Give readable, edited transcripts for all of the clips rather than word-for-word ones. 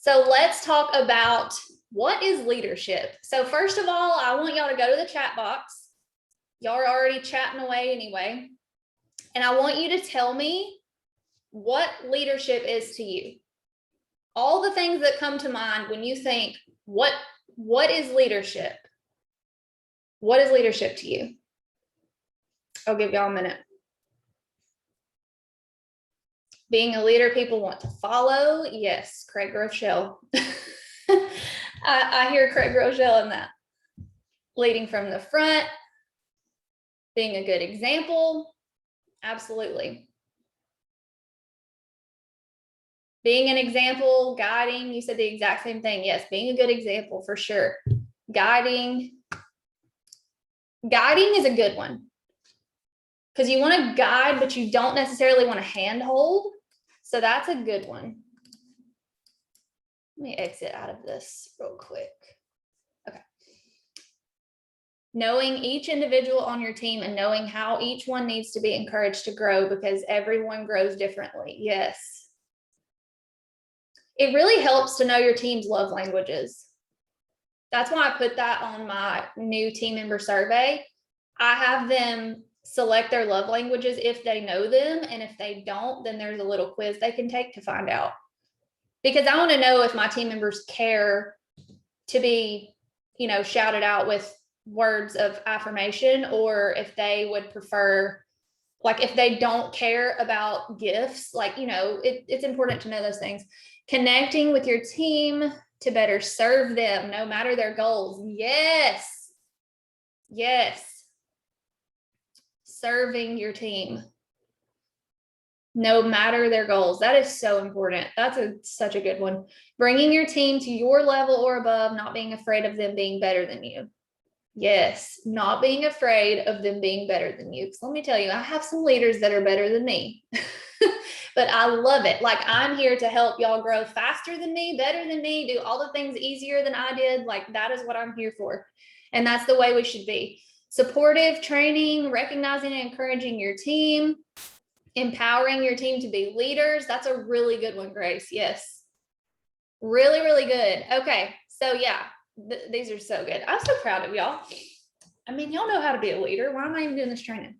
So let's talk about what is leadership. So first of all, I want y'all to go to the chat box. Y'all are already chatting away anyway. And I want you to tell me what leadership is to you. All the things that come to mind when you think, what is leadership? What is leadership to you? I'll give y'all a minute. Being a leader people want to follow. Yes, Craig Rochelle. I hear Craig Rochelle in that. Leading from the front, being a good example. Absolutely. Being an example, guiding, you said the exact same thing. Yes, being a good example for sure. Guiding is a good one. Because you want to guide, but you don't necessarily want to handhold. So that's a good one. Let me exit out of this real quick. Okay. Knowing each individual on your team and knowing how each one needs to be encouraged to grow because everyone grows differently. Yes. It really helps to know your team's love languages. That's why I put that on my new team member survey. I have them select their love languages if they know them. And if they don't, then there's a little quiz they can take to find out. Because I want to know if my team members care to be, shouted out with words of affirmation, or if they would prefer, like if they don't care about gifts, it's important to know those things. Connecting with your team to better serve them, no matter their goals. Yes. Serving your team, no matter their goals. That is so important. That's such a good one. Bringing your team to your level or above, not being afraid of them being better than you. Yes, not being afraid of them being better than you. Because let me tell you, I have some leaders that are better than me. But I love it. Like, I'm here to help y'all grow faster than me, better than me, do all the things easier than I did. Like, that is what I'm here for. And that's the way we should be. Supportive training, recognizing and encouraging your team, empowering your team to be leaders. That's a really good one, Grace. Yes. Really, really good. Okay. So yeah, these are so good. I'm so proud of y'all. I mean, y'all know how to be a leader. Why am I even doing this training?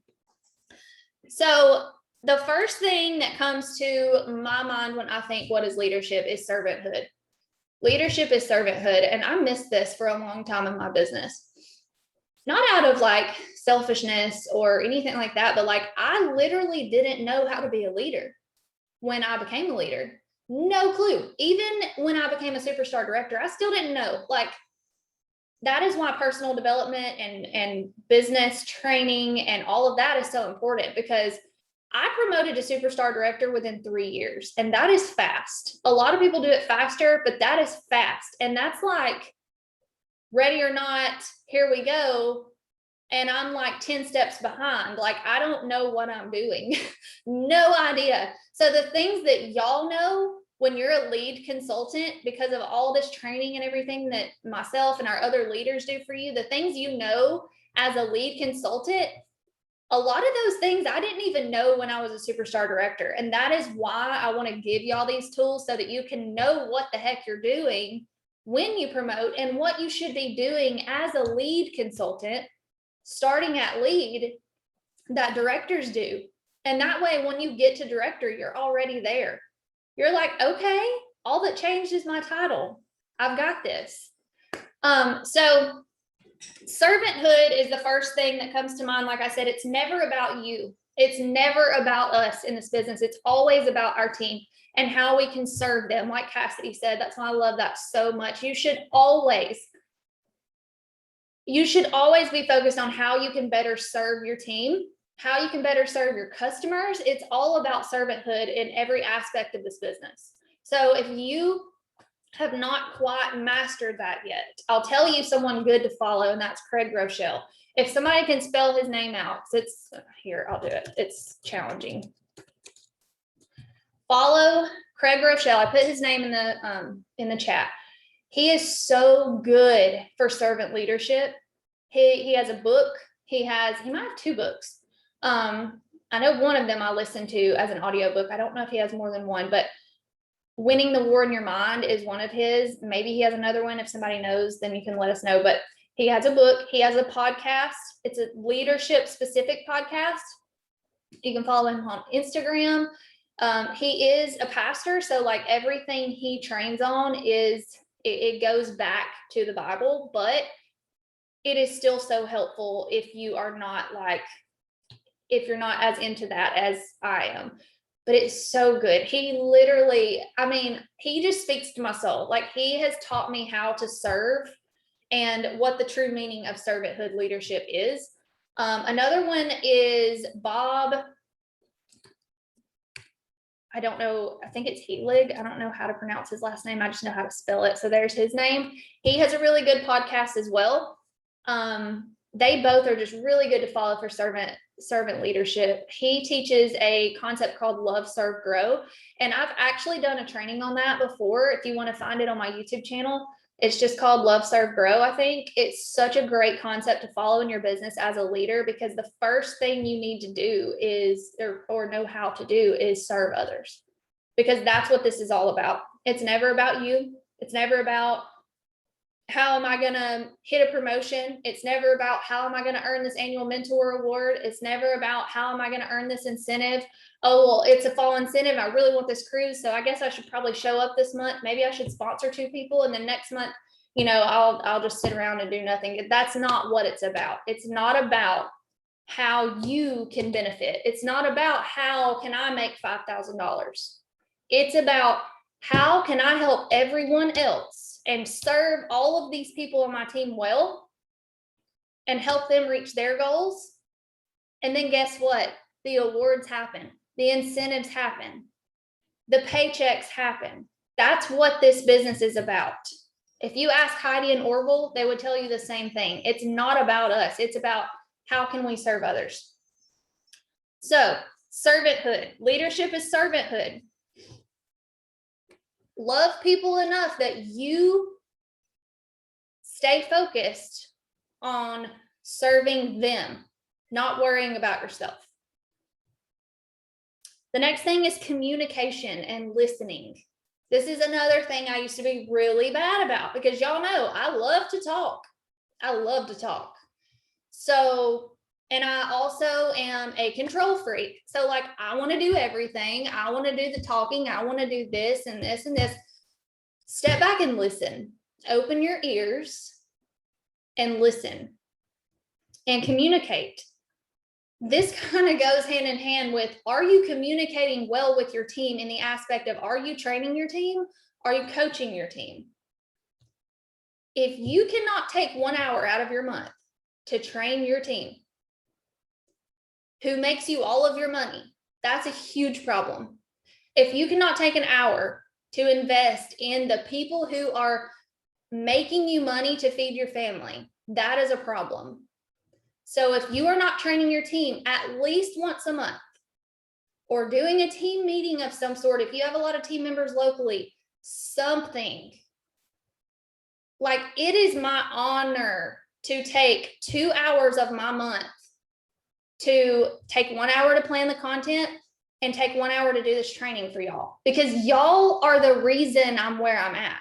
So the first thing that comes to my mind when I think what is leadership is servanthood. Leadership is servanthood. And I missed this for a long time in my business. Not out of like selfishness or anything like that, but like I literally didn't know how to be a leader when I became a leader. No clue. Even when I became a superstar director, I still didn't know. Like, that is why personal development and business training and all of that is so important, because I promoted to superstar director within 3 years, and that is fast. A lot of people do it faster, but that is fast. And that's like, ready or not, here we go. And I'm like 10 steps behind. Like, I don't know what I'm doing. No idea. So the things that y'all know when you're a lead consultant, because of all this training and everything that myself and our other leaders do for you, the things you know as a lead consultant, a lot of those things I didn't even know when I was a superstar director. And that is why I want to give y'all these tools so that you can know what the heck you're doing when you promote and what you should be doing as a lead consultant, starting at lead, that directors do. And that way, when you get to director, you're already there. You're like, okay, all that changed is my title. I've got this. So servanthood is the first thing that comes to mind. Like I said, it's never about you. It's never about us in this business. It's always about our team and how we can serve them. Like Cassidy said, that's why I love that so much. You should always be focused on how you can better serve your team, how you can better serve your customers. It's all about servanthood in every aspect of this business. So if you have not quite mastered that yet, I'll tell you someone good to follow, and that's Craig Rochelle. If somebody can spell his name out, it's here, I'll do it. It's challenging. Follow Craig Rochelle. I put his name in the chat. He is so good for servant leadership. He has a book. He might have 2 books. I know one of them I listened to as an audiobook. I don't know if he has more than one, but Winning the War in Your Mind is one of his. Maybe he has another one. If somebody knows, then you can let us know. But he has a book. He has a podcast. It's a leadership specific podcast. You can follow him on Instagram. He is a pastor. So like everything he trains on it goes back to the Bible, but it is still so helpful if you're not as into that as I am. But it's so good. He literally, he just speaks to my soul. Like he has taught me how to serve and what the true meaning of servanthood leadership is. Another one is Bob. I don't know. I think it's Heelig. I don't know how to pronounce his last name. I just know how to spell it. So there's his name. He has a really good podcast as well. They both are just really good to follow for servant leadership. He teaches a concept called Love, Serve, Grow. And I've actually done a training on that before. If you want to find it on my YouTube channel, it's just called Love, Serve, Grow. I think it's such a great concept to follow in your business as a leader, because the first thing you need to do is, or know how to do, is serve others, because that's what this is all about. It's never about you. It's never about how am I going to hit a promotion? It's never about how am I going to earn this annual mentor award? It's never about how am I going to earn this incentive? Oh, well, it's a fall incentive. I really want this cruise, so I guess I should probably show up this month. Maybe I should sponsor 2 people, and then next month, I'll just sit around and do nothing. That's not what it's about. It's not about how you can benefit. It's not about how can I make $5,000. It's about how can I help everyone else and serve all of these people on my team well and help them reach their goals. And then guess what? The awards happen. The incentives happen. The paychecks happen. That's what this business is about. If you ask Heidi and Orville, they would tell you the same thing. It's not about us. It's about how can we serve others. So, servanthood. Leadership is servanthood. Love people enough that you stay focused on serving them, not worrying about yourself. The next thing is communication and listening. This is another thing I used to be really bad about, because y'all know I love to talk. I love to talk. So, and I also am a control freak. So like, I want to do everything. I want to do the talking. I want to do this and this and this. Step back and listen. Open your ears and listen and communicate. This kind of goes hand in hand with, are you communicating well with your team in the aspect of, are you training your team? Are you coaching your team? If you cannot take 1 hour out of your month to train your team, who makes you all of your money, that's a huge problem. If you cannot take an hour to invest in the people who are making you money to feed your family, that is a problem. So if you are not training your team at least once a month, or doing a team meeting of some sort, if you have a lot of team members locally, something. Like, it is my honor to take 2 hours of my month to take 1 hour to plan the content and take 1 hour to do this training for y'all, because y'all are the reason I'm where I'm at.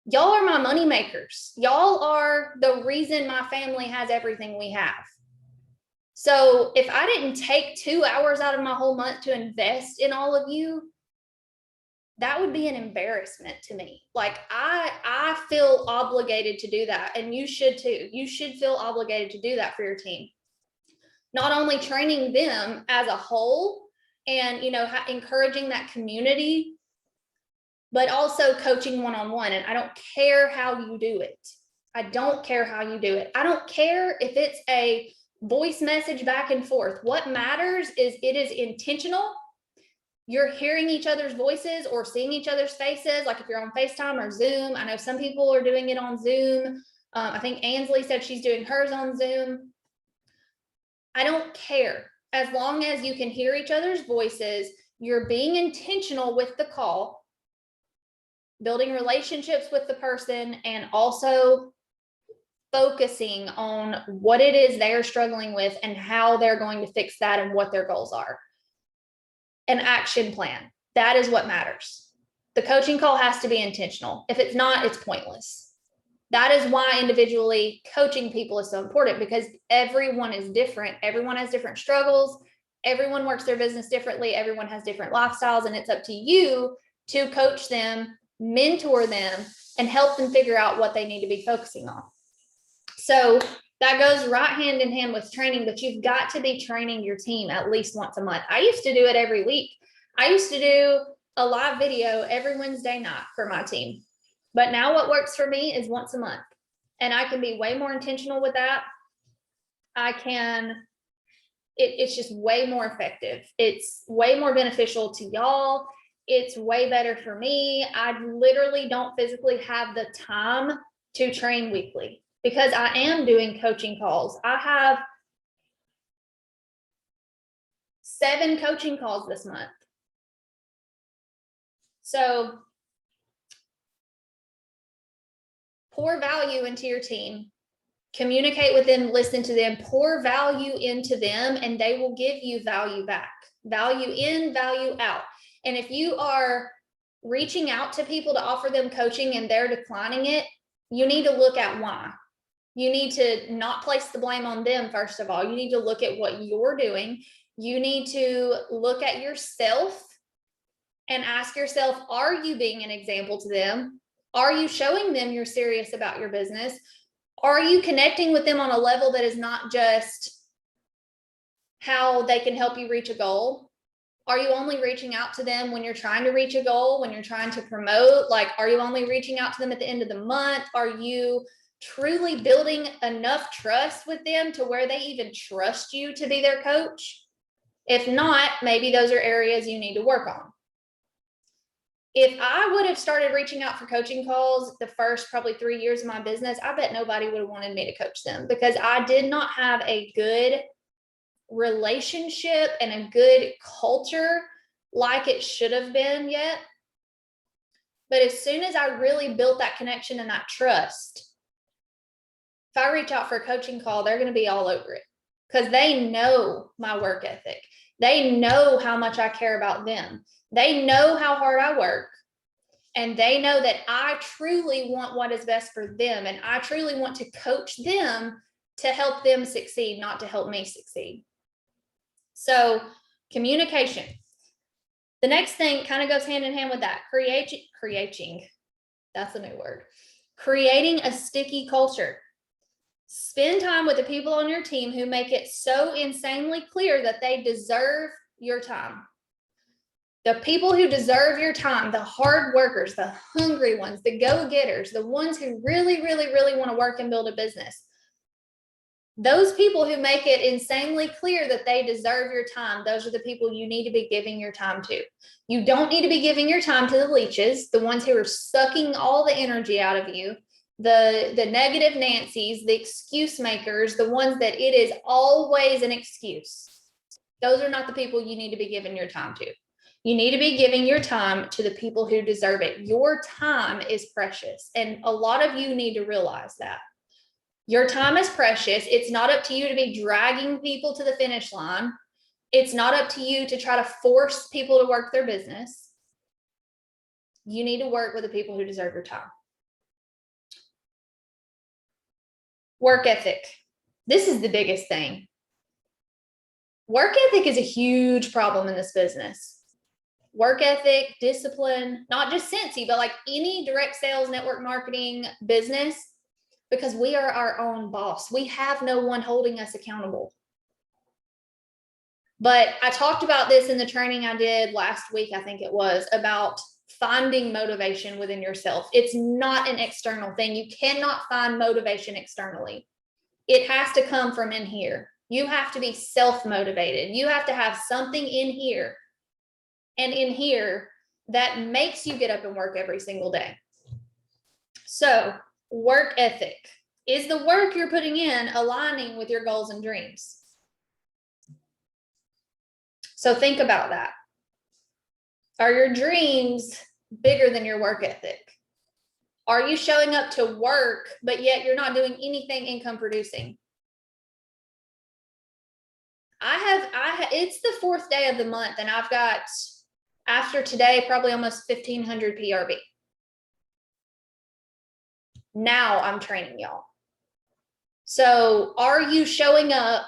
Y'all are my money makers. Y'all are the reason my family has everything we have. So if I didn't take 2 hours out of my whole month to invest in all of you, that would be an embarrassment to me. Like, I feel obligated to do that. And you should too. You should feel obligated to do that for your team. Not only training them as a whole and, encouraging that community, but also coaching one-on-one. And I don't care how you do it. I don't care how you do it. I don't care if it's a voice message back and forth. What matters is it is intentional. You're hearing each other's voices or seeing each other's faces. Like if you're on FaceTime or Zoom, I know some people are doing it on Zoom. I think Ansley said she's doing hers on Zoom. I don't care. As long as you can hear each other's voices, you're being intentional with the call, building relationships with the person, and also focusing on what it is they're struggling with and how they're going to fix that and what their goals are. An action plan. That is what matters. The coaching call has to be intentional. If it's not, it's pointless. That is why individually coaching people is so important, because everyone is different. Everyone has different struggles. Everyone works their business differently. Everyone has different lifestyles, and it's up to you to coach them, mentor them, and help them figure out what they need to be focusing on. So that goes right hand in hand with training, but you've got to be training your team at least once a month. I used to do it every week. I used to do a live video every Wednesday night for my team. But now what works for me is once a month. And I can be way more intentional with that. It's just way more effective. It's way more beneficial to y'all. It's way better for me. I literally don't physically have the time to train weekly because I am doing coaching calls. I have 7 coaching calls this month. So pour value into your team, communicate with them, listen to them, pour value into them, and they will give you value back. Value in, value out. And if you are reaching out to people to offer them coaching and they're declining it, you need to look at why. You need to not place the blame on them, first of all. You need to look at what you're doing. You need to look at yourself and ask yourself, are you being an example to them? Are you showing them you're serious about your business? Are you connecting with them on a level that is not just how they can help you reach a goal? Are you only reaching out to them when you're trying to reach a goal, when you're trying to promote? Like, are you only reaching out to them at the end of the month? Are you truly building enough trust with them to where they even trust you to be their coach? If not, maybe those are areas you need to work on. If I would have started reaching out for coaching calls the first probably 3 years of my business, I bet nobody would have wanted me to coach them because I did not have a good relationship and a good culture like it should have been yet. But as soon as I really built that connection and that trust, if I reach out for a coaching call, they're going to be all over it because they know my work ethic. They know how much I care about them. They know how hard I work, and they know that I truly want what is best for them, and I truly want to coach them to help them succeed, not to help me succeed. So communication. The next thing kind of goes hand in hand with that. Creating. That's a new word. Creating a sticky culture. Spend time with the people on your team who make it so insanely clear that they deserve your time. The people who deserve your time, the hard workers, the hungry ones, the go-getters, the ones who really, really, really want to work and build a business. Those people who make it insanely clear that they deserve your time, those are the people you need to be giving your time to. You don't need to be giving your time to the leeches, the ones who are sucking all the energy out of you, the negative Nancys, the excuse makers, the ones that it is always an excuse. Those are not the people you need to be giving your time to. You need to be giving your time to the people who deserve it. Your time is precious, and a lot of you need to realize that. Your time is precious. It's not up to you to be dragging people to the finish line. It's not up to you to try to force people to work their business. You need to work with the people who deserve your time. Work ethic. This is the biggest thing. Work ethic is a huge problem in this business. Work ethic, discipline, not just Cincy, but like any direct sales, network marketing business, because we are our own boss. We have no one holding us accountable. But I talked about this in the training I did last week, I think it was, about finding motivation within yourself. It's not an external thing. You cannot find motivation externally. It has to come from in here. You have to be self-motivated. You have to have something in here and in here that makes you get up and work every single day. So, work ethic. Is the work you're putting in aligning with your goals and dreams? So think about that. Are your dreams bigger than your work ethic? Are you showing up to work, but yet you're not doing anything income producing? It's the 4th day of the month, and I've got After today, probably almost 1,500 PRV. Now I'm training y'all. So are you showing up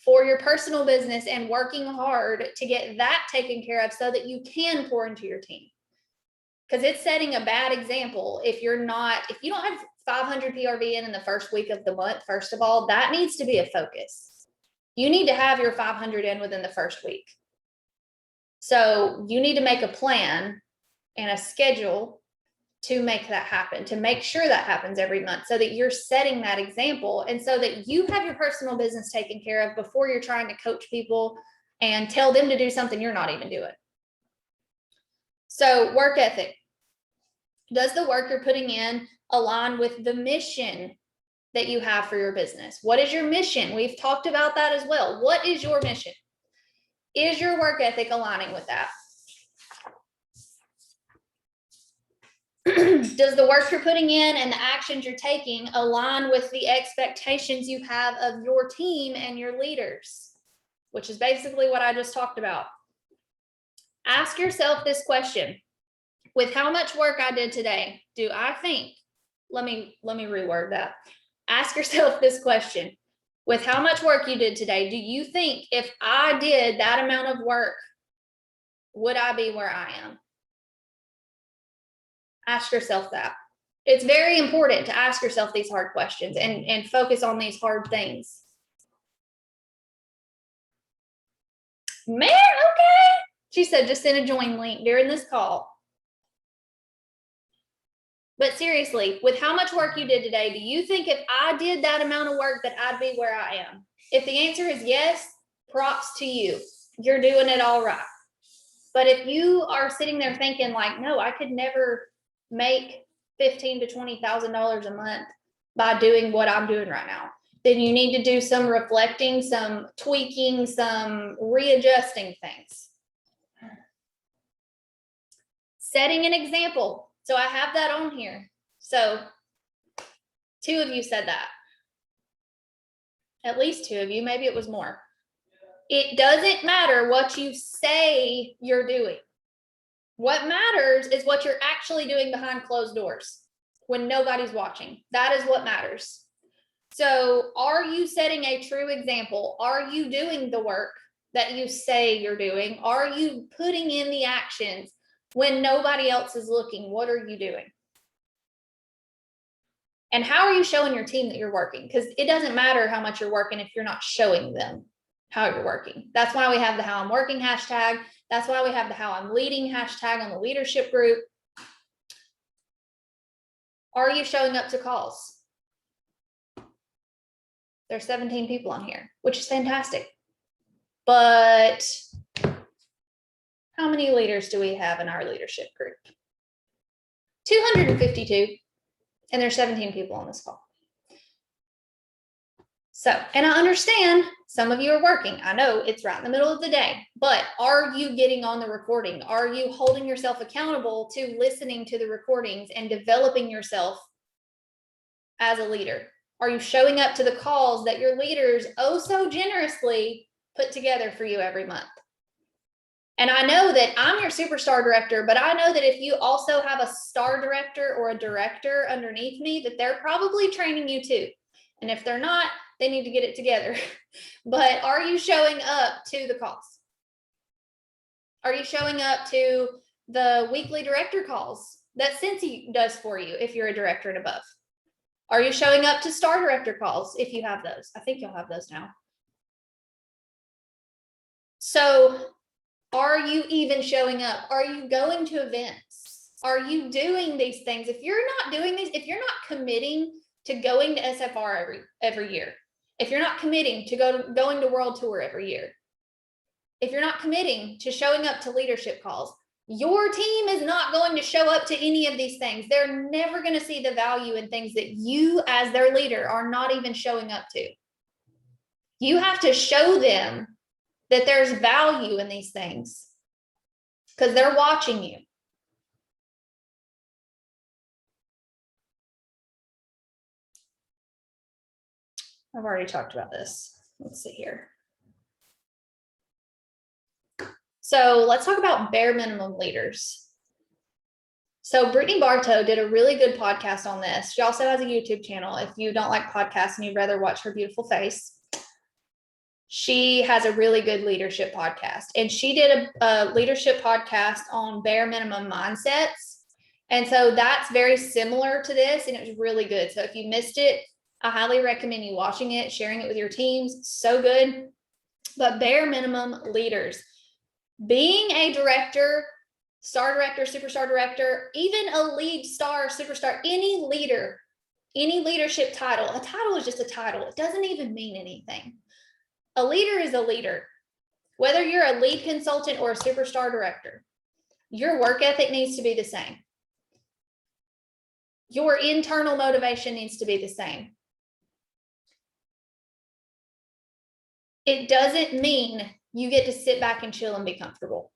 for your personal business and working hard to get that taken care of so that you can pour into your team? Because it's setting a bad example if you don't have 500 PRV in the first week of the month. First of all, that needs to be a focus. You need to have your 500 in within the first week. So you need to make a plan and a schedule to make that happen, to make sure that happens every month so that you're setting that example and so that you have your personal business taken care of before you're trying to coach people and tell them to do something you're not even doing. So work ethic. Does the work you're putting in align with the mission that you have for your business? What is your mission? We've talked about that as well. What is your mission? Is your work ethic aligning with that? Does the work you're putting in and the actions you're taking align with the expectations you have of your team and your leaders? Which is basically what I just talked about. Ask yourself this question. With how much work I did today, do I think, let me reword that. Ask yourself this question. With how much work you did today, do you think if I did that amount of work, would I be where I am? Ask yourself that. It's very important to ask yourself these hard questions and focus on these hard things. Man, okay. She said, just send a join link during this call. But seriously, with how much work you did today, do you think if I did that amount of work that I'd be where I am? If the answer is yes, props to you. You're doing it all right. But if you are sitting there thinking like, no, I could never make $15,000 to $20,000 a month by doing what I'm doing right now, then you need to do some reflecting, some tweaking, some readjusting things. Setting an example. So I have that on here. So 2 of you said that. At least 2 of you, maybe it was more. It doesn't matter what you say you're doing. What matters is what you're actually doing behind closed doors when nobody's watching. That is what matters. So are you setting a true example? Are you doing the work that you say you're doing? Are you putting in the actions when nobody else is looking? What are you doing? And how are you showing your team that you're working? Because it doesn't matter how much you're working if you're not showing them how you're working. That's why we have the how I'm working hashtag. That's why we have the how I'm leading hashtag on the leadership group. Are you showing up to calls? There's 17 people on here, which is fantastic. But how many leaders do we have in our leadership group? 252. And there's 17 people on this call. So, and I understand some of you are working. I know it's right in the middle of the day, but are you getting on the recording? Are you holding yourself accountable to listening to the recordings and developing yourself as a leader? Are you showing up to the calls that your leaders oh so generously put together for you every month? And I know that I'm your superstar director, but I know that if you also have a star director or a director underneath me, that they're probably training you too. And if they're not, they need to get it together. But are you showing up to the calls? Are you showing up to the weekly director calls that Cincy does for you if you're a director and above? Are you showing up to star director calls if you have those? I think you'll have those now. So are you even showing up? Are you going to events? Are you doing these things? If you're not doing these, if you're not committing to going to SFR every year, if you're not committing to going to World Tour every year, if you're not committing to showing up to leadership calls, your team is not going to show up to any of these things. They're never going to see the value in things that you as their leader are not even showing up to. You have to show them that there's value in these things because they're watching you. I've already talked about this. Let's see here. So let's talk about bare minimum leaders. So Brittany Bartow did a really good podcast on this. She also has a YouTube channel. If you don't like podcasts and you'd rather watch her beautiful face, she has a really good leadership podcast. And she did a leadership podcast on bare minimum mindsets. And so that's very similar to this, and it was really good. So if you missed it, I highly recommend you watching it, sharing it with your teams. So good. But bare minimum leaders, being a director, star director, superstar director, even a lead star, superstar, any leader, any leadership title, a title is just a title. It doesn't even mean anything. A leader is a leader. Whether you're a lead consultant or a superstar director, your work ethic needs to be the same. Your internal motivation needs to be the same. It doesn't mean you get to sit back and chill and be comfortable.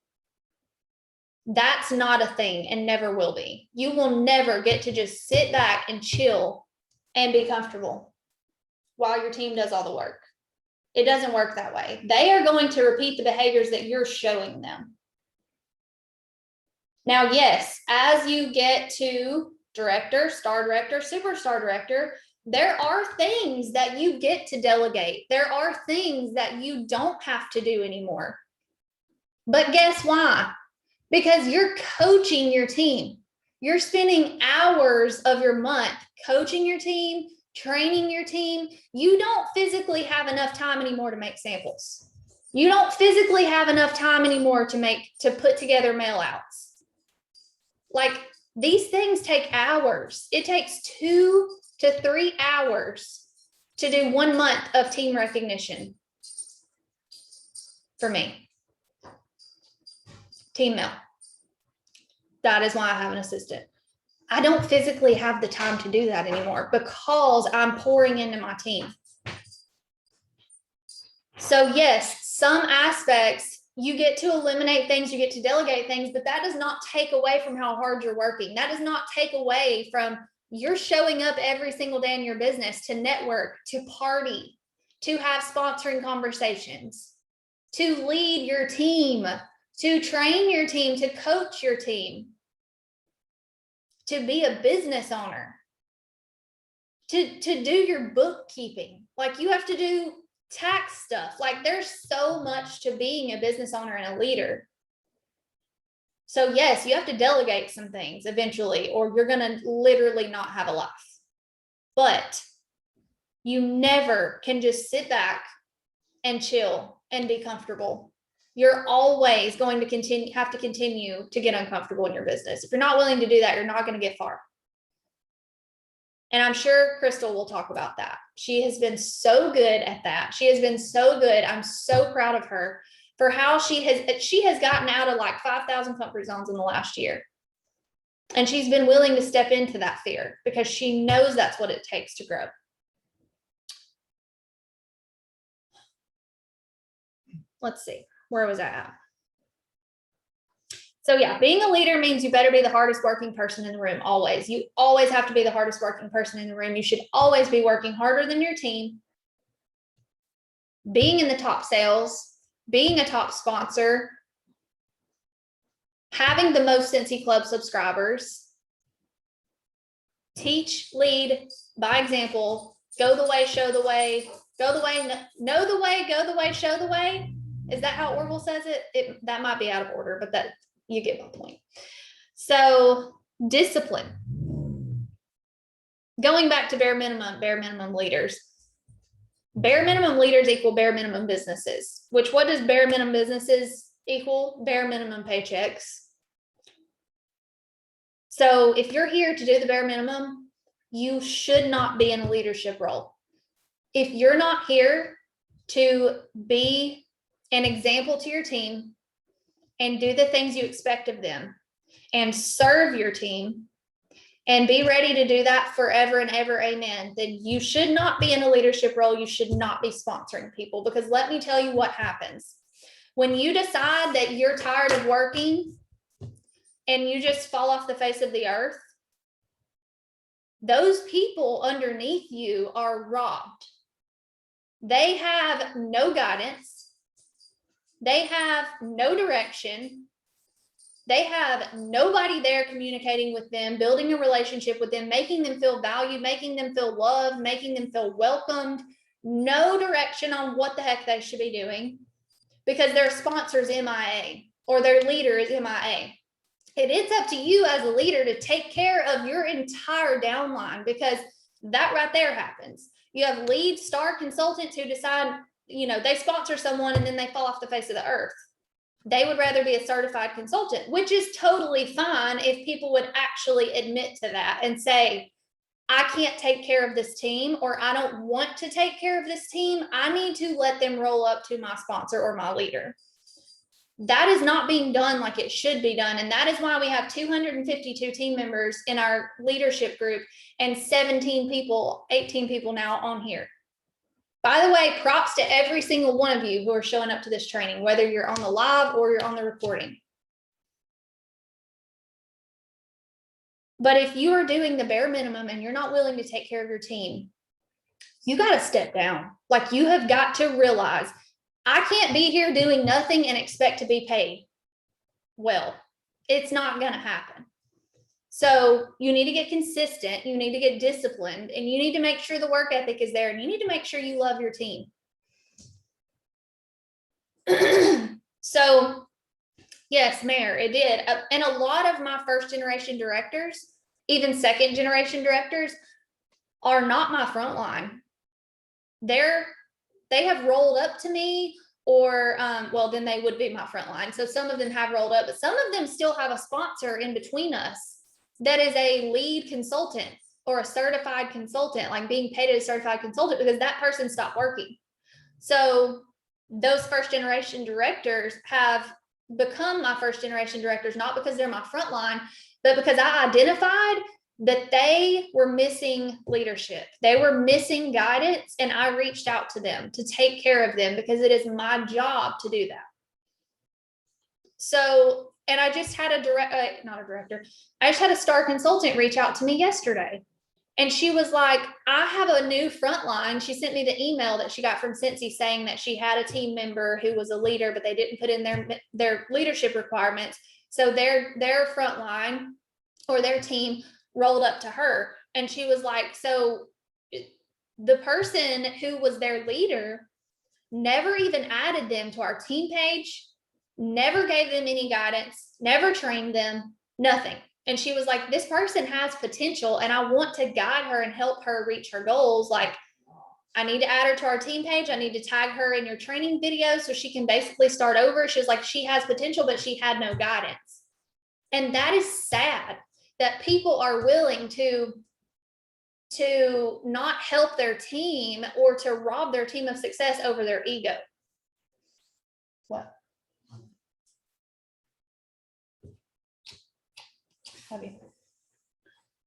That's not a thing and never will be. You will never get to just sit back and chill and be comfortable while your team does all the work. It doesn't work that way. They are going to repeat the behaviors that you're showing them. Now, yes, as you get to director, star director, superstar director, there are things that you get to delegate. There are things that you don't have to do anymore. But guess why? Because you're coaching your team. You're spending hours of your month coaching your team, training your team. You don't physically have enough time anymore to make samples. You don't physically have enough time anymore to put together mail outs. Like, these things take hours. It takes 2 to 3 hours to do 1 month of team recognition for me. Team mail. That is why I have an assistant. I don't physically have the time to do that anymore because I'm pouring into my team. So yes, some aspects you get to eliminate things, you get to delegate things, but that does not take away from how hard you're working. That does not take away from you're showing up every single day in your business to network, to party, to have sponsoring conversations, to lead your team, to train your team, to coach your team, to be a business owner, to do your bookkeeping. Like, you have to do tax stuff. Like, there's so much to being a business owner and a leader. So yes, you have to delegate some things eventually, or you're going to literally not have a life. But you never can just sit back and chill and be comfortable. You're always going to have to continue to get uncomfortable in your business. If you're not willing to do that, you're not going to get far. And I'm sure Crystal will talk about that. She has been so good at that. She has been so good. I'm so proud of her for how she has gotten out of like 5,000 comfort zones in the last year. And she's been willing to step into that fear because she knows that's what it takes to grow. Let's see, where was I at? So yeah, being a leader means you better be the hardest working person in the room, always. You always have to be the hardest working person in the room. You should always be working harder than your team, being in the top sales, being a top sponsor, having the most Cincy Club subscribers, teach, lead by example, go the way, show the way, go the way, know the way, go the way, show the way. Is that how Orville says it? That might be out of order, but that you get my point. So discipline. Going back to bare minimum leaders. Bare minimum leaders equal bare minimum businesses, which what does bare minimum businesses equal? Bare minimum paychecks. So if you're here to do the bare minimum, you should not be in a leadership role. If you're not here to be an example to your team and do the things you expect of them and serve your team and be ready to do that forever and ever, amen, then you should not be in a leadership role. You should not be sponsoring people, because let me tell you what happens. When you decide that you're tired of working and you just fall off the face of the earth, those people underneath you are robbed. They have no guidance. They have no direction. They have nobody there communicating with them, building a relationship with them, making them feel valued, making them feel loved, making them feel welcomed. No direction on what the heck they should be doing because their sponsor's MIA or their leader is MIA. And it's up to you as a leader to take care of your entire downline, because that right there happens. You have lead star consultants who decide, they sponsor someone and then they fall off the face of the earth. They would rather be a certified consultant, which is totally fine if people would actually admit to that and say, I can't take care of this team, or I don't want to take care of this team. I need to let them roll up to my sponsor or my leader. That is not being done like it should be done. And that is why we have 252 team members in our leadership group and 18 people now on here. By the way, props to every single one of you who are showing up to this training, whether you're on the live or you're on the recording. But if you are doing the bare minimum and you're not willing to take care of your team, you got to step down. Like, you have got to realize, I can't be here doing nothing and expect to be paid well. It's not going to happen. So you need to get consistent, you need to get disciplined, and you need to make sure the work ethic is there, and you need to make sure you love your team. So yes, Mayor, it did. And a lot of my first generation directors, even second generation directors, are not my frontline. They have rolled up to me, or well, then they would be my frontline. So some of them have rolled up, but some of them still have a sponsor in between us that is a lead consultant or a certified consultant, like being paid as a certified consultant, because that person stopped working. So those first generation directors have become my first generation directors, not because they're my frontline, but because I identified that they were missing leadership. They were missing guidance, and I reached out to them to take care of them because it is my job to do that. So, and I just had I just had a star consultant reach out to me yesterday. And she was like, I have a new frontline. She sent me the email that she got from Cincy saying that she had a team member who was a leader, but they didn't put in their leadership requirements. So their frontline or their team rolled up to her. And she was like, so the person who was their leader never even added them to our team page, never gave them any guidance, never trained them, nothing. And she was like, this person has potential and I want to guide her and help her reach her goals. Like, I need to add her to our team page. I need to tag her in your training videos so she can basically start over. She was like, she has potential, but she had no guidance. And that is sad that people are willing to not help their team or to rob their team of success over their ego. What?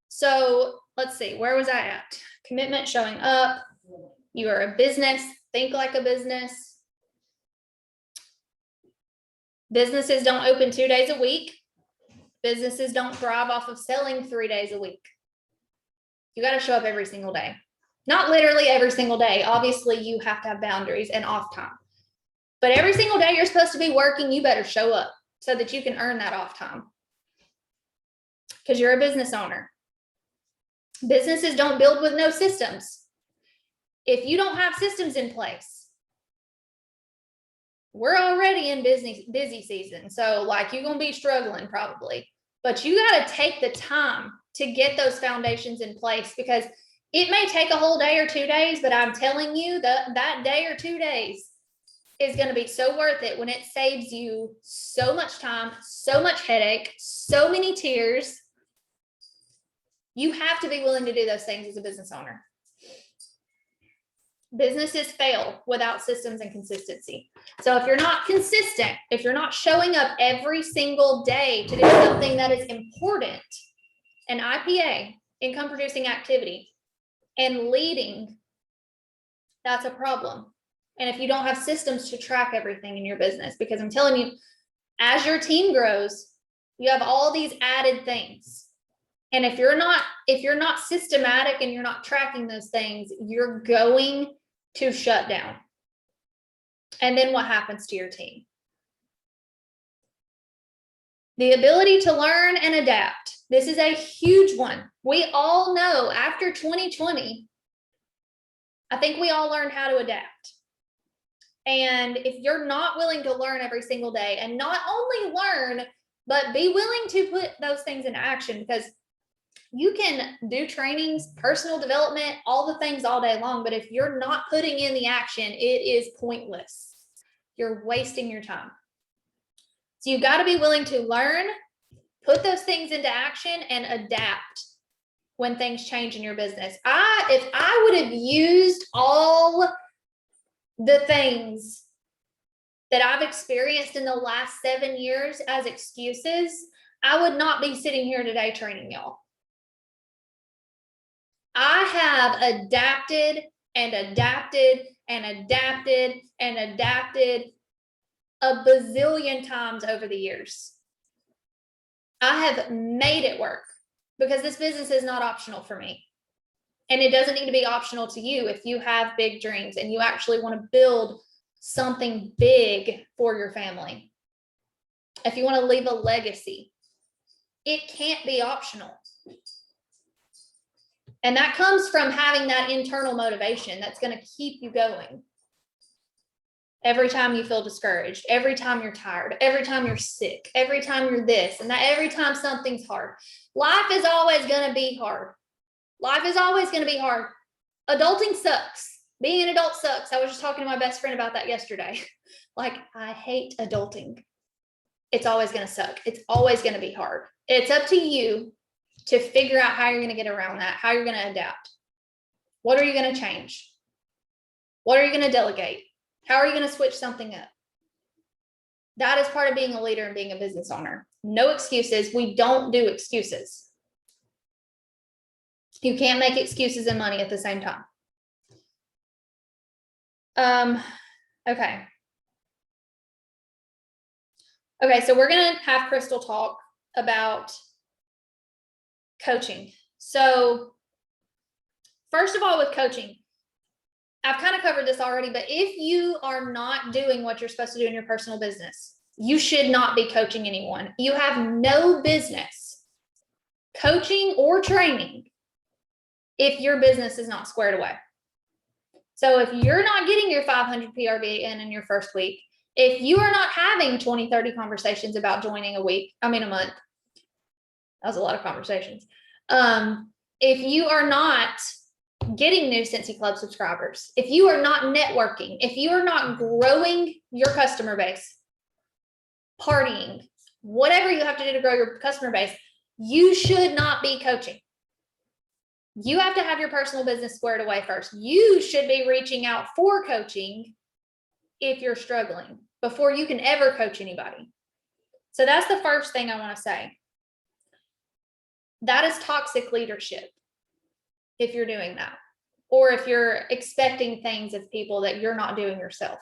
So let's see, where was I at? Commitment, showing up. You are a business, think like a business. Businesses don't open 2 days a week. Businesses don't thrive off of selling 3 days a week. You got to show up every single day. Not literally every single day. Obviously, you have to have boundaries and off time. But every single day you're supposed to be working, you better show up so that you can earn that off time. Because you're a business owner. Businesses don't build with no systems. If you don't have systems in place, we're already in busy season. So like, you're going to be struggling probably, but you got to take the time to get those foundations in place, because it may take a whole day or 2 days, but I'm telling you that day or 2 days is going to be so worth it when it saves you so much time, so much headache, so many tears. You have to be willing to do those things as a business owner. Businesses fail without systems and consistency. So if you're not consistent, if you're not showing up every single day to do something that is important, an IPA, income producing activity, and leading, that's a problem. And if you don't have systems to track everything in your business, because I'm telling you, as your team grows, you have all these added things. And if you're not systematic and you're not tracking those things, you're going to shut down. And then what happens to your team? The ability to learn and adapt. This is a huge one. We all know after 2020, I think we all learned how to adapt. And if you're not willing to learn every single day, and not only learn, but be willing to put those things into action, because you can do trainings, personal development, all the things all day long, but if you're not putting in the action, it is pointless. You're wasting your time. So you got to be willing to learn, put those things into action, and adapt when things change in your business. If I would have used all the things that I've experienced in the last 7 years as excuses, I would not be sitting here today training y'all. I have adapted and adapted and adapted and adapted a bazillion times over the years. I have made it work because this business is not optional for me. And it doesn't need to be optional to you if you have big dreams and you actually want to build something big for your family. If you want to leave a legacy, it can't be optional. And that comes from having that internal motivation that's going to keep you going. Every time you feel discouraged, every time you're tired, every time you're sick, every time you're this and that, every time something's hard. Life is always going to be hard. Life is always going to be hard. Adulting sucks. Being an adult sucks. I was just talking to my best friend about that yesterday. Like, I hate adulting. It's always going to suck. It's always going to be hard. It's up to you to figure out how you're going to get around that, how you're going to adapt. What are you going to change? What are you going to delegate? How are you going to switch something up? That is part of being a leader and being a business owner. No excuses. We don't do excuses. You can't make excuses and money at the same time. Okay. Okay, so we're going to have Crystal talk about coaching. So first of all, with coaching, I've kind of covered this already, but if you are not doing what you're supposed to do in your personal business, you should not be coaching anyone. You have no business coaching or training if your business is not squared away. So if you're not getting your 500 PRV in your first week, if you are not having 20, 30 conversations about joining a month, that was a lot of conversations. If you are not getting new Cincy Club subscribers, if you are not networking, if you are not growing your customer base, partying, whatever you have to do to grow your customer base, you should not be coaching. You have to have your personal business squared away first. You should be reaching out for coaching if you're struggling before you can ever coach anybody. So that's the first thing I want to say. That is toxic leadership if you're doing that, or if you're expecting things of people that you're not doing yourself.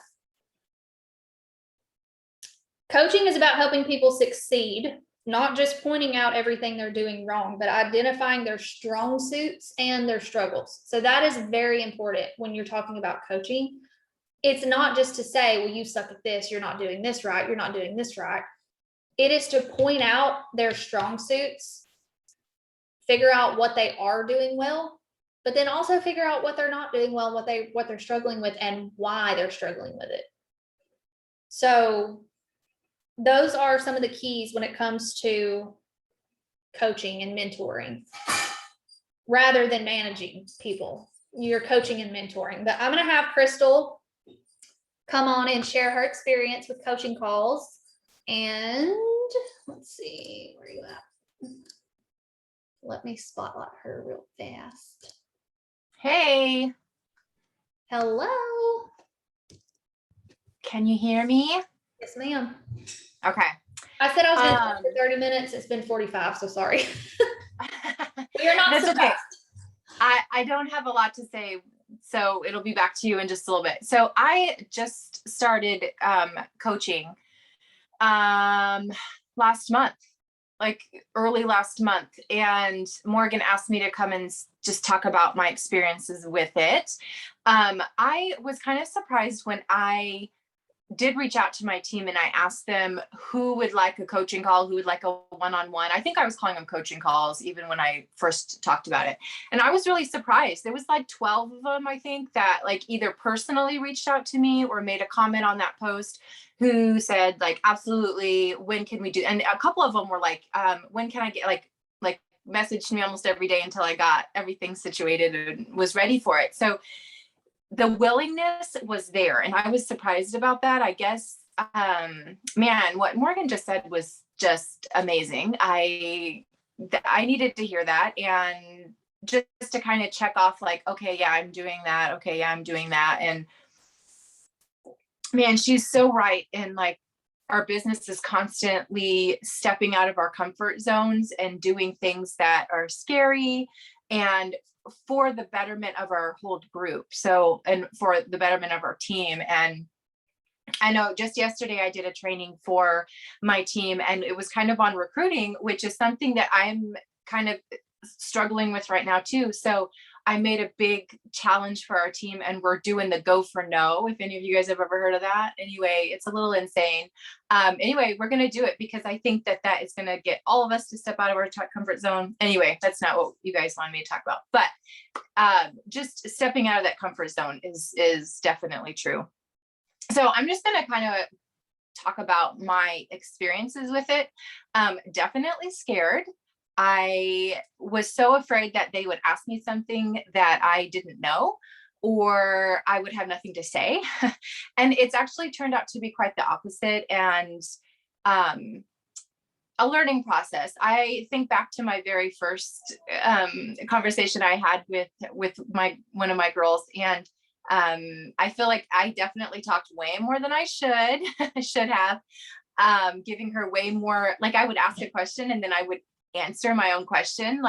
Coaching is about helping people succeed, not just pointing out everything they're doing wrong, but identifying their strong suits and their struggles. So that is very important when you're talking about coaching. It's not just to say, well, you suck at this, you're not doing this right, you're not doing this right. It is to point out their strong suits, figure out what they are doing well, but then also figure out what they're not doing well, what they're struggling with, and why they're struggling with it. So those are some of the keys when it comes to coaching and mentoring, rather than managing people. You're coaching and mentoring. But I'm going to have Crystal come on and share her experience with coaching calls. And let's see, where are you at? Let me spotlight her real fast. Hey. Hello. Can you hear me? Yes, ma'am. Okay. I said I was going to talk for 30 minutes. It's been 45, so sorry. You're not That's surprised. Okay. I don't have a lot to say, so it'll be back to you in just a little bit. So I just started coaching last month, like early last month, and Morgan asked me to come and just talk about my experiences with it. I was kind of surprised when I did reach out to my team and I asked them who would like a coaching call, who would like a one-on-one. I think I was calling them coaching calls even when I first talked about it. And I was really surprised. There was like 12 of them, I think, that like either personally reached out to me or made a comment on that post who said like, absolutely, when can we do? And a couple of them were like, when can I get like messaged me almost every day until I got everything situated and was ready for it. So the willingness was there, and I was surprised about that. I guess, man, what Morgan just said was just amazing. I needed to hear that, and just to kind of check off like, okay, yeah, I'm doing that. Okay, yeah, I'm doing that. And man, she's so right. And like, our business is constantly stepping out of our comfort zones and doing things that are scary, and for the betterment of our whole group. So, and for the betterment of our team. And I know just yesterday I did a training for my team, and it was kind of on recruiting, which is something that I'm kind of struggling with right now too. So I made a big challenge for our team, and we're doing the go for no. If any of you guys have ever heard of that. Anyway, it's a little insane. Anyway, we're going to do it because I think that that is going to get all of us to step out of our comfort zone. Anyway, that's not what you guys wanted me to talk about, but just stepping out of that comfort zone is definitely true. So I'm just going to kind of talk about my experiences with it. Definitely scared. I was so afraid that they would ask me something that I didn't know, or I would have nothing to say. And it's actually turned out to be quite the opposite, and a learning process. I think back to my very first conversation I had with one of my girls, and I feel like I definitely talked way more than I should have, giving her way more, like I would ask a question and then I would answer my own question,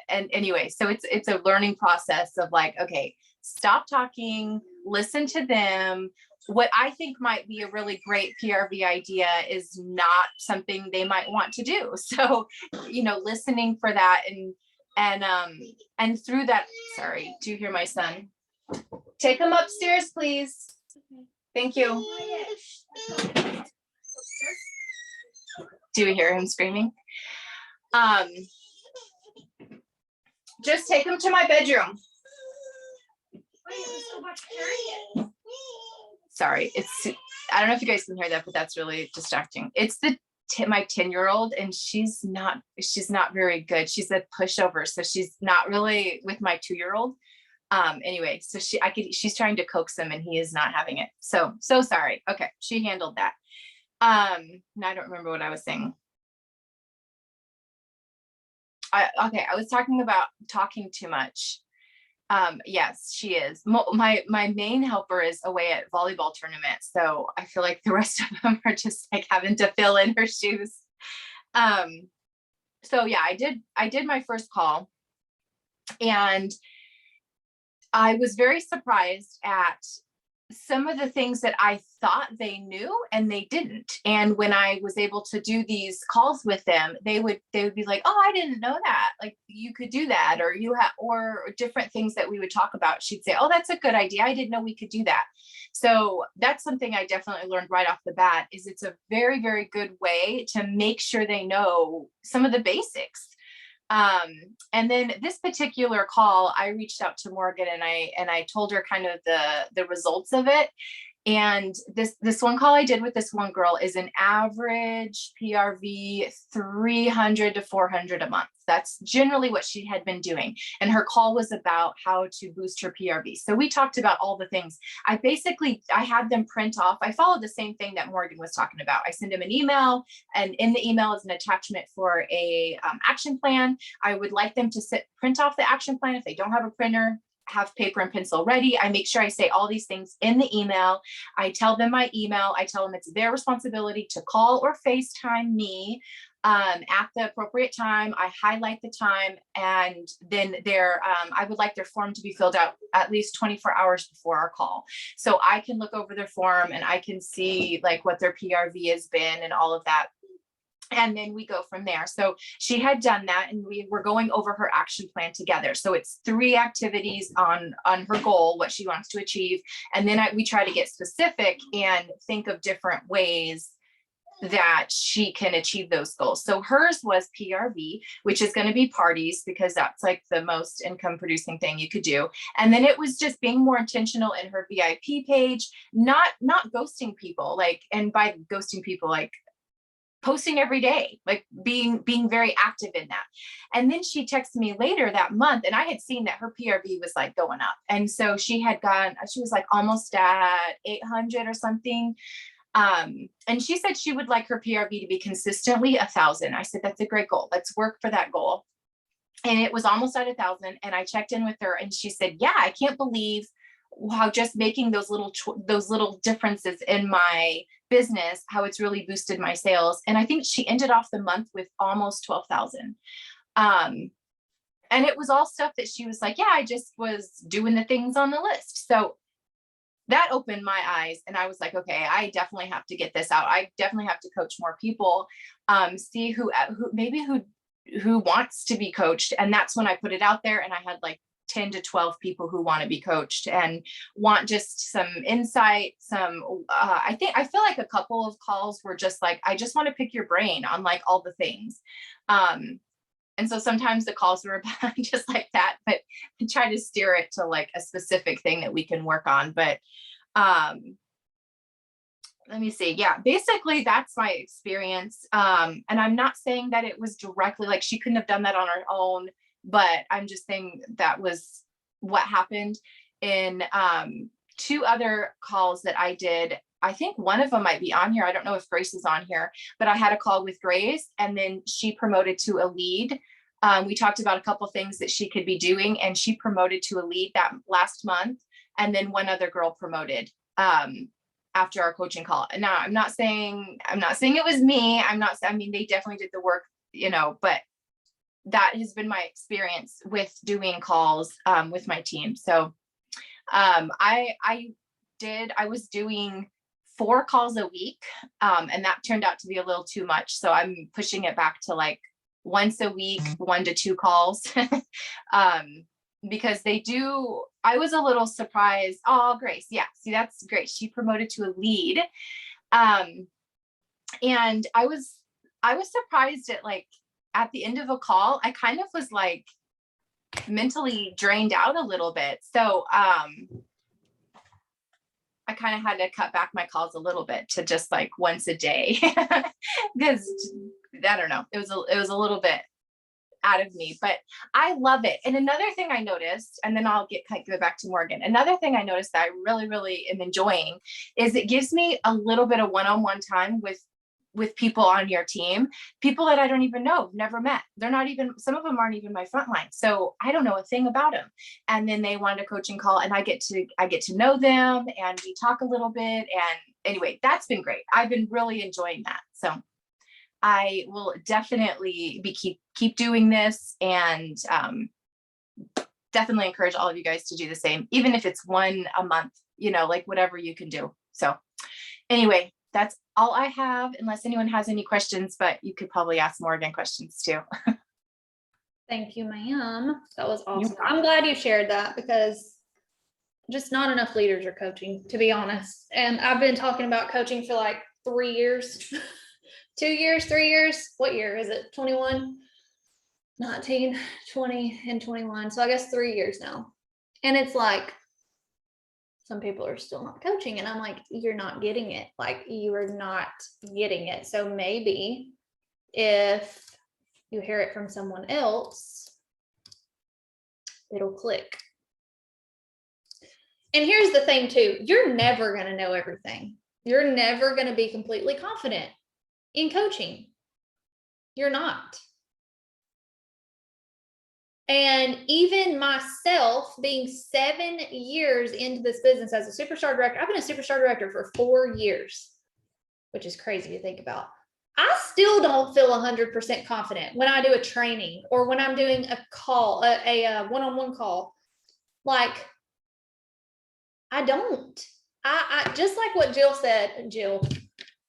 and anyway, so it's a learning process of like, okay, stop talking, listen to them. What I think might be a really great PRV idea is not something they might want to do. So, listening for that, and through that, sorry, do you hear my son? Take him upstairs, please. Thank you. Do you hear him screaming? Just take him to my bedroom. Sorry, I don't know if you guys can hear that, but that's really distracting. It's my 10-year-old, and she's not very good. She's a pushover, so she's not really with my 2-year-old. Anyway, so she's trying to coax him and he is not having it. So sorry. Okay, she handled that. Now I don't remember what I was saying. I was talking about talking too much. Yes, she is. My main helper is away at volleyball tournaments, so I feel like the rest of them are just like having to fill in her shoes. So yeah, I did my first call, and I was very surprised at some of the things that I thought they knew and they didn't. And when I was able to do these calls with them, they would be like, oh, I didn't know that. Like, you could do that, or different things that we would talk about. She'd say, oh, that's a good idea. I didn't know we could do that. So that's something I definitely learned right off the bat, is it's a very, very good way to make sure they know some of the basics. And then this particular call, I reached out to Morgan and I told her kind of the results of it. And this one call I did with this one girl is an average PRV 300 to 400 a month. That's generally what she had been doing. And her call was about how to boost her PRV. So we talked about all the things. I had them print off. I followed the same thing that Morgan was talking about. I send them an email, and in the email is an attachment for a action plan. I would like them to print off the action plan. If they don't have a printer, have paper and pencil ready. I make sure I say all these things in the email. I tell them my email. I tell them it's their responsibility to call or FaceTime me at the appropriate time. I highlight the time, and then I would like their form to be filled out at least 24 hours before our call. So I can look over their form and I can see like what their PRV has been and all of that. And then we go from there. So she had done that, and we were going over her action plan together. So it's 3 activities on her goal, what she wants to achieve. And then we try to get specific and think of different ways that she can achieve those goals. So hers was PRV, which is going to be parties, because that's like the most income producing thing you could do. And then it was just being more intentional in her VIP page, not ghosting people, like, and by ghosting people, like posting every day, like being very active in that. And then she texted me later that month, and I had seen that her PRV was like going up. And so she was like almost at 800 or something. And she said she would like her PRV to be consistently 1,000. I said, that's a great goal. Let's work for that goal. And it was almost at 1,000. And I checked in with her, and she said, yeah, I can't believe how just making those little differences in my business, how it's really boosted my sales. And I think she ended off the month with almost 12,000. And it was all stuff that she was like, yeah, I just was doing the things on the list. So that opened my eyes, and I was like, okay, I definitely have to get this out. I definitely have to coach more people, see who wants to be coached. And that's when I put it out there, and I had like 10 to 12 people who want to be coached and want just some insight, I feel like a couple of calls were just like, I just want to pick your brain on like all the things. And so sometimes the calls were about just like that, but I try to steer it to like a specific thing that we can work on. But let me see. Yeah, basically that's my experience. And I'm not saying that it was directly like she couldn't have done that on her own, but I'm just saying that was what happened in 2 other calls that I did. I think one of them might be on here. I don't know if Grace is on here, but I had a call with Grace, and then she promoted to a lead. We talked about a couple of things that she could be doing, and she promoted to a lead that last month. And then one other girl promoted after our coaching call. And now I'm not saying it was me. I mean, they definitely did the work, but that has been my experience with doing calls with my team. So I was doing 4 calls a week, and that turned out to be a little too much. So I'm pushing it back to like once a week, 1 to 2 calls, because I was a little surprised. Oh, Grace. Yeah. See, that's great. She promoted to a lead. And I was surprised at the end of a call, I kind of was like mentally drained out a little bit. So, I kind of had to cut back my calls a little bit to just like once a day, because I don't know, it was a little bit out of me, but I love it. And another thing I noticed, and then I'll go back to Morgan. Another thing I noticed that I really, really am enjoying is it gives me a little bit of one-on-one time with people on your team, people that I don't even know, never met. Some of them aren't even my frontline. So I don't know a thing about them. And then they wanted a coaching call, and I get to know them, and we talk a little bit. And anyway, that's been great. I've been really enjoying that. So I will definitely keep doing this, and definitely encourage all of you guys to do the same, even if it's 1 a month, like whatever you can do. So anyway, that's all I have, unless anyone has any questions, but you could probably ask Morgan questions too. Thank you, ma'am. That was awesome. I'm glad you shared that, because just not enough leaders are coaching, to be honest. And I've been talking about coaching for like 3 years, 2 years, 3 years. What year is it? 21, 19, 20, and 21. So I guess 3 years now. And it's like, some people are still not coaching, and I'm like, you're not getting it. Like, you are not getting it. So maybe if you hear it from someone else, it'll click. And here's the thing too, you're never going to know everything. You're never going to be completely confident in coaching. You're not. And even myself, being 7 years into this business as a superstar director, I've been a superstar director for 4 years, which is crazy to think about. I still don't feel 100% confident when I do a training or when I'm doing a call, a one-on-one call. Like, I don't. I just like what Jill said. Jill,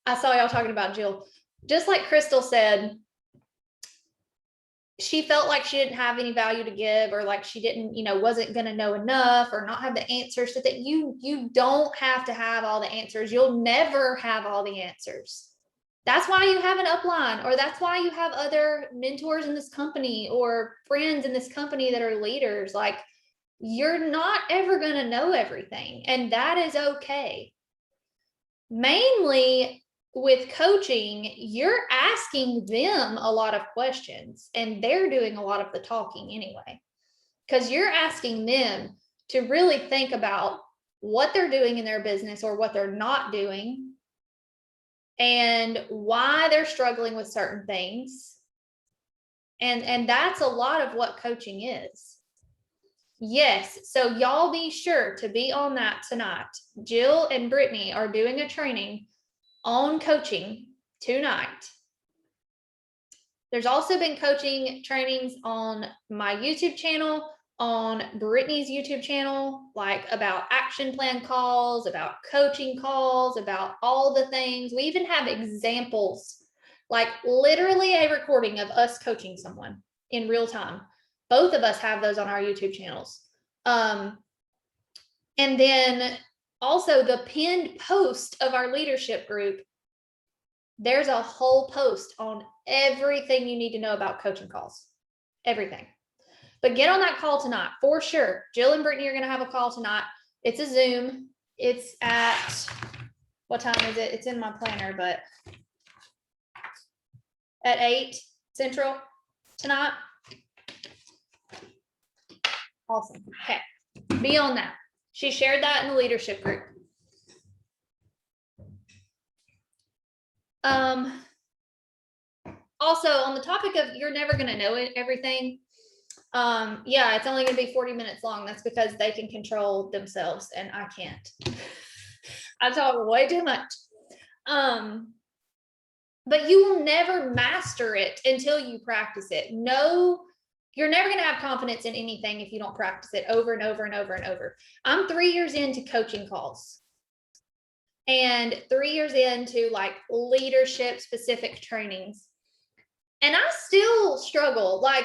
I saw y'all talking about Jill. just like Crystal said, she felt like she didn't have any value to give, or like she didn't, wasn't going to know enough or not have the answers, so that you don't have to have all the answers. You'll never have all the answers. That's why you have an upline, or that's why you have other mentors in this company or friends in this company that are leaders. Like, you're not ever going to know everything, and that is okay. Mainly with coaching, you're asking them a lot of questions, and they're doing a lot of the talking anyway, because you're asking them to really think about what they're doing in their business or what they're not doing, and why they're struggling with certain things. And that's a lot of what coaching is. Yes, so y'all be sure to be on that tonight. Jill and Brittany are doing a training on coaching tonight. There's also been coaching trainings on my YouTube channel, on Brittany's YouTube channel, like about action plan calls, about coaching calls, about all the things. We even have examples, like literally a recording of us coaching someone in real time. Both of us have those on our YouTube channels. And then also the pinned post of our leadership group, there's a whole post on everything you need to know about coaching calls, everything. But get on that call tonight for sure. Jill and Brittany are going to have a call tonight. It's a Zoom. It's at, what time is it? It's in my planner, but at 8 Central tonight. Awesome. Okay. Be on that. She shared that in the leadership group. Also, on the topic of you're never going to know everything. Yeah, it's only going to be 40 minutes long. That's because they can control themselves and I can't. I talk way too much. But you will never master it until you practice it. No, you're never going to have confidence in anything if you don't practice it over and over and over and over. I'm 3 years into coaching calls and 3 years into like leadership specific trainings. And I still struggle, but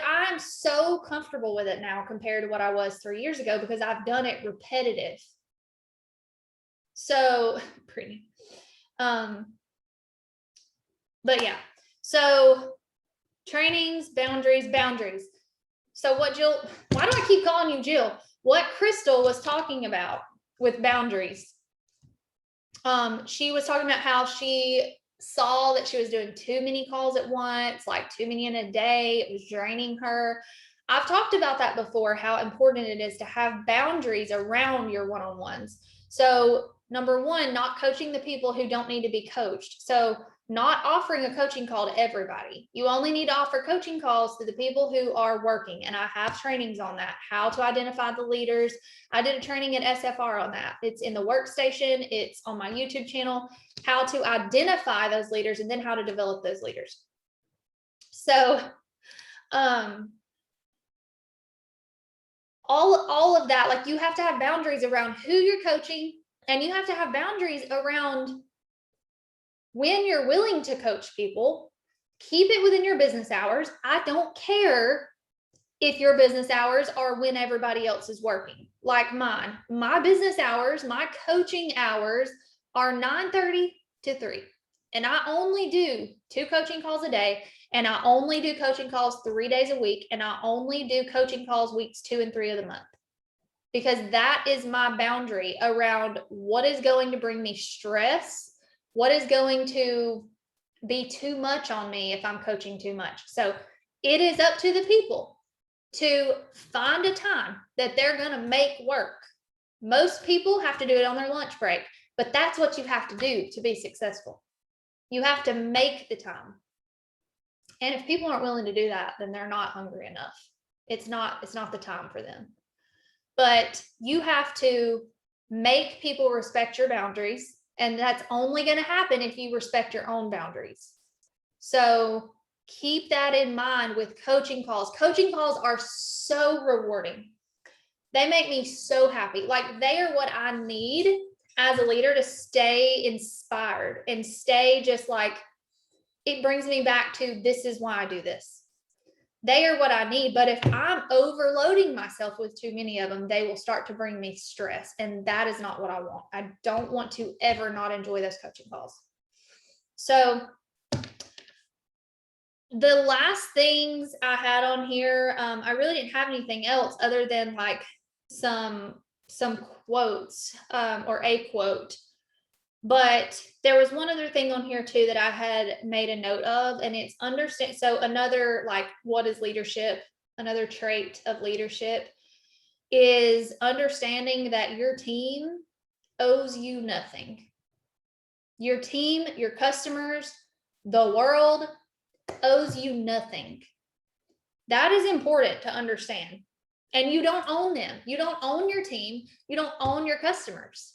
I'm so comfortable with it now compared to what I was 3 years ago, because I've done it repetitive. So pretty, but yeah, so trainings, boundaries. So why do I keep calling you Jill? What Crystal was talking about with boundaries. She was talking about how she saw that she was doing too many calls at once, like too many in a day. It was draining her. I've talked about that before, how important it is to have boundaries around your one-on-ones. So number one, not coaching the people who don't need to be coached. So not offering a coaching call to everybody. You only need to offer coaching calls to the people who are working. And I have trainings on that, how to identify the leaders. I did a training at SFR on that. It's in the workstation. It's on my YouTube channel, how to identify those leaders and then how to develop those leaders. So, all of that, like you have to have boundaries around who you're coaching, and you have to have boundaries around when you're willing to coach people. Keep it within your business hours. I don't care if your business hours are when everybody else is working, like mine. My business hours, my coaching hours are 9:30 to 3. And I only do 2 coaching calls a day. And I only do coaching calls 3 days a week. And I only do coaching calls weeks 2 and 3 of the month. Because that is my boundary around what is going to bring me stress, what is going to be too much on me if I'm coaching too much. So it is up to the people to find a time that they're going to make work. Most people have to do it on their lunch break, but that's what you have to do to be successful. You have to make the time. And if people aren't willing to do that, then they're not hungry enough. It's not the time for them. But you have to make people respect your boundaries. And that's only going to happen if you respect your own boundaries. So keep that in mind with coaching calls. Coaching calls are so rewarding. They make me so happy. Like, they are what I need as a leader to stay inspired and stay just like it brings me back to, this is why I do this. They are what I need. But if I'm overloading myself with too many of them, they will start to bring me stress. And that is not what I want. I don't want to ever not enjoy those coaching calls. So the last things I had on here, I really didn't have anything else other than like some quotes, or a quote. But there was one other thing on here too that I had made a note of, and it's understand. So another, like, what is leadership? Another trait of leadership is understanding that your team owes you nothing. Your team, your customers, the world owes you nothing. That is important to understand. And you don't own them. You don't own your team. You don't own your customers.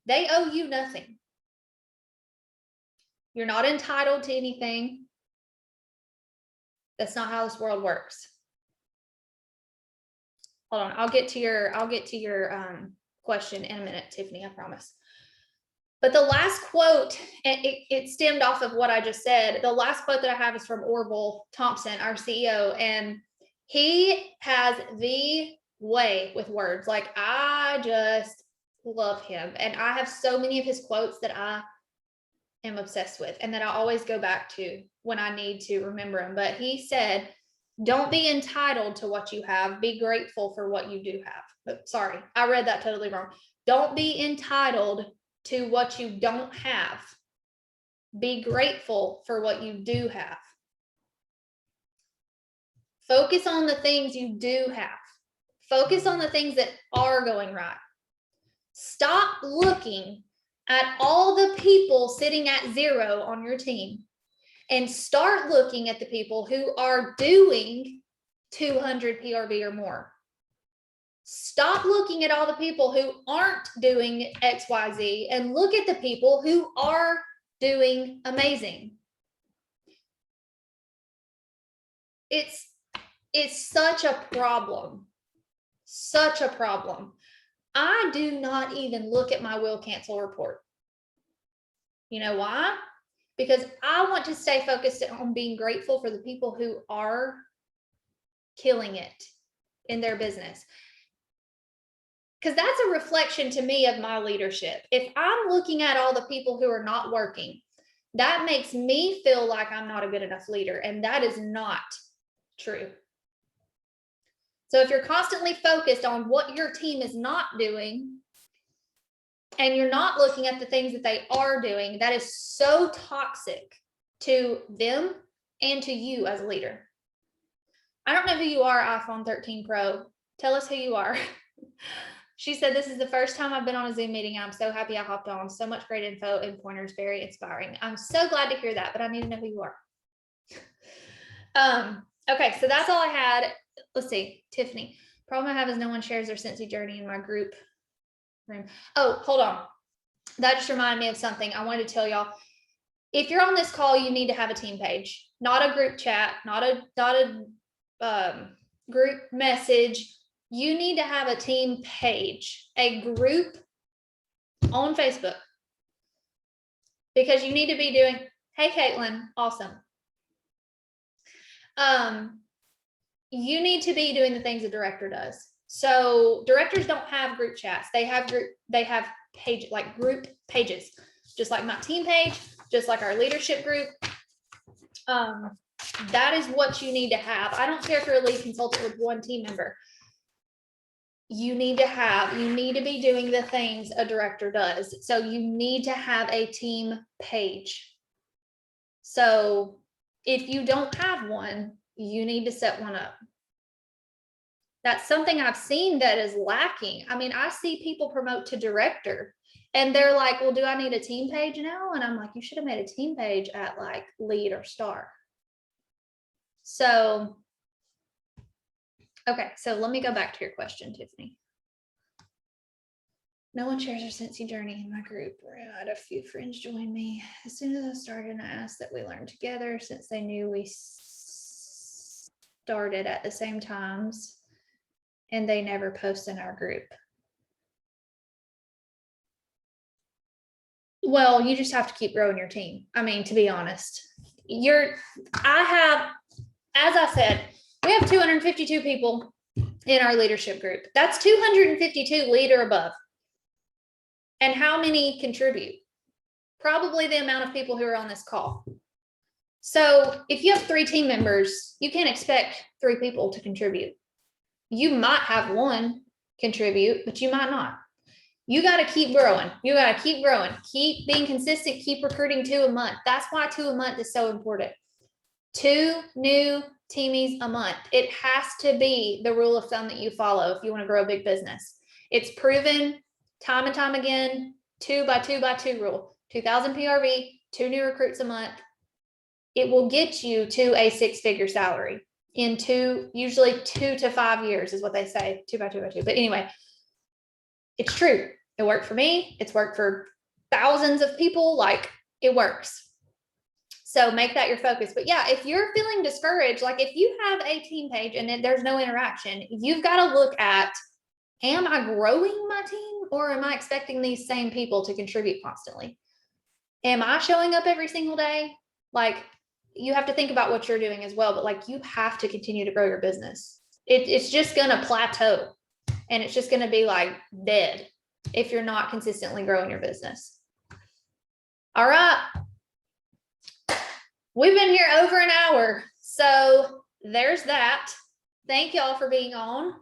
They owe you nothing. You're not entitled to anything. That's not how this world works. Hold on, I'll get to your question in a minute, Tiffany, I promise. But the last quote, it stemmed off of what I just said. The last quote that I have is from Orville Thompson, our CEO, and he has the way with words. Like, I just love him. And I have so many of his quotes that I am obsessed with and that I always go back to when I need to remember them. But he said, don't be entitled to what you have. Be grateful for what you do have. But sorry, I read that totally wrong. Don't be entitled to what you don't have. Be grateful for what you do have. Focus on the things you do have. Focus on the things that are going right. Stop looking at all the people sitting at 0 on your team and start looking at the people who are doing 200 PRV or more. Stop looking at all the people who aren't doing XYZ and look at the people who are doing amazing. It's such a problem. Such a problem. I do not even look at my will cancel report. You know why? Because I want to stay focused on being grateful for the people who are killing it in their business. Because that's a reflection to me of my leadership. If I'm looking at all the people who are not working, that makes me feel like I'm not a good enough leader. And that is not true. So if you're constantly focused on what your team is not doing, and you're not looking at the things that they are doing, that is so toxic to them and to you as a leader. I don't know who you are, iPhone 13 Pro. Tell us who you are. She said, this is the first time I've been on a Zoom meeting. I'm so happy I hopped on. So much great info and pointers, very inspiring. I'm so glad to hear that, but I need to know who you are. Okay, so that's all I had. Let's see, Tiffany. Problem I have is no one shares their Cincy journey in my group room. Oh, hold on. That just reminded me of something I wanted to tell y'all. If you're on this call, you need to have a team page, not a group chat, not a group message. You need to have a team page, a group on Facebook, because you need to be doing, hey, Caitlin, awesome. You need to be doing the things a director does. So directors don't have group chats. They have page, like group pages, just like my team page, just like our leadership group. That is what you need to have. I don't care if you're a lead consultant with one team member. You need to be doing the things a director does. So you need to have a team page. So if you don't have one, you need to set one up. That's something I've seen that is lacking. I mean, I see people promote to director and they're like, well, do I need a team page now? And I'm like, you should have made a team page at like lead or star. So, okay. So let me go back to your question, Tiffany. No one shares their Cincy journey in my group. I had a few friends join me. As soon as I started, I asked that we learn together since they knew we started at the same times and they never post in our group. Well, you just have to keep growing your team. I mean, to be honest, as I said, we have 252 people in our leadership group. That's 252 leader above. And how many contribute? Probably the amount of people who are on this call. So if you have 3 team members, you can't expect 3 people to contribute. You might have 1 contribute, but you might not. You got to keep growing. You got to keep growing, keep being consistent, keep recruiting 2 a month. That's why 2 a month is so important. 2 new teamies a month. It has to be the rule of thumb that you follow if you want to grow a big business. It's proven time and time again, 2 by 2 by 2 rule, 2,000 PRV, 2 new recruits a month. It will get you to a 6-figure salary in usually 2 to 5 years is what they say, 2 by 2 by 2. But anyway, it's true. It worked for me. It's worked for thousands of people. Like, it works. So make that your focus. But yeah, if you're feeling discouraged, like if you have a team page and there's no interaction, you've got to look at, am I growing my team or am I expecting these same people to contribute constantly? Am I showing up every single day? Like, you have to think about what you're doing as well, but like, you have to continue to grow your business. It's just going to plateau and it's just going to be like dead if you're not consistently growing your business. All right. We've been here over an hour. So there's that. Thank y'all for being on.